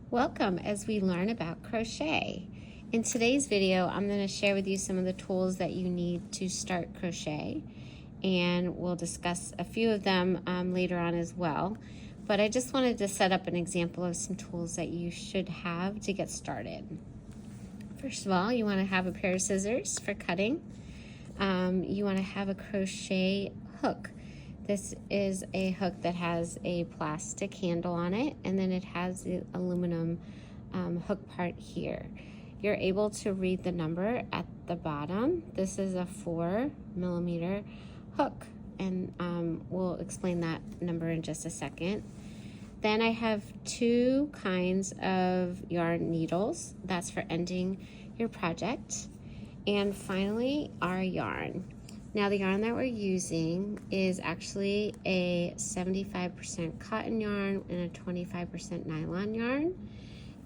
Welcome as we learn about crochet. In today's video, I'm going to share with you some of the tools that you need to start crochet, and we'll discuss a few of them later on as well. But I just wanted to set up an example of some tools that you should have to get started. First of all, you want to have a pair of scissors for cutting. You want to have a crochet hook. This is a hook that has a plastic handle on it, and then it has the aluminum hook part here. You're able to read the number at the bottom. This is a 4mm hook, and we'll explain that number in just a second. Then I have two kinds of yarn needles. That's for ending your project. And finally, our yarn. Now the yarn that we're using is actually a 75% cotton yarn and a 25% nylon yarn.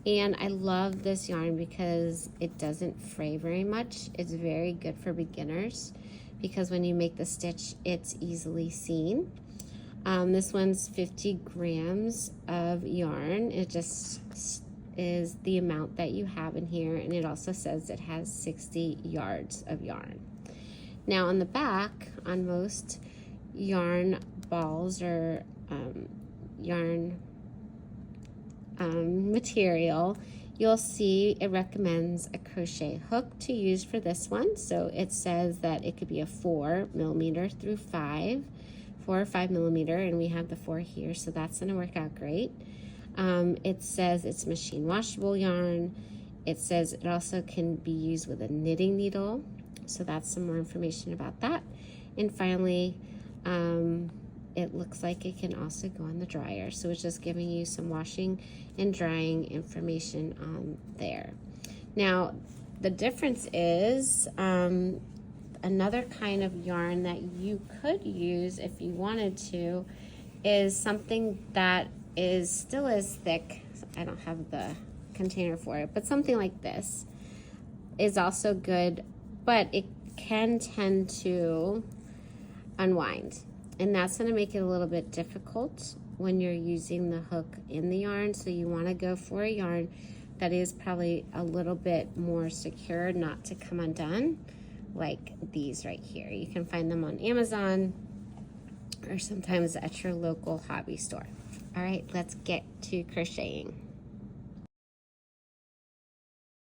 And I love this yarn because it doesn't fray very much. It's very good for beginners because when you make the stitch, it's easily seen. This one's 50 grams of yarn. It just is the amount that you have in here, and it also says it has 60 yards of yarn. Now on the back, on most yarn balls or yarn material, you'll see it recommends a crochet hook to use for this one. So it says that it could be a 4mm through 4 or 5mm, and we have the 4 here, so that's going to work out great. It says it's machine washable yarn. It says it also can be used with a knitting needle. So that's some more information about that. And finally, it looks like it can also go on the dryer. So it's just giving you some washing and drying information on there. Now, the difference is another kind of yarn that you could use if you wanted to is something that is still as thick. I don't have the container for it, but something like this is also good, but it can tend to unwind, and that's going to make it a little bit difficult when you're using the hook in the yarn. So you want to go for a yarn that is probably a little bit more secure, not to come undone, like these right here. You can find them on Amazon or sometimes at your local hobby store. All right, let's get to crocheting.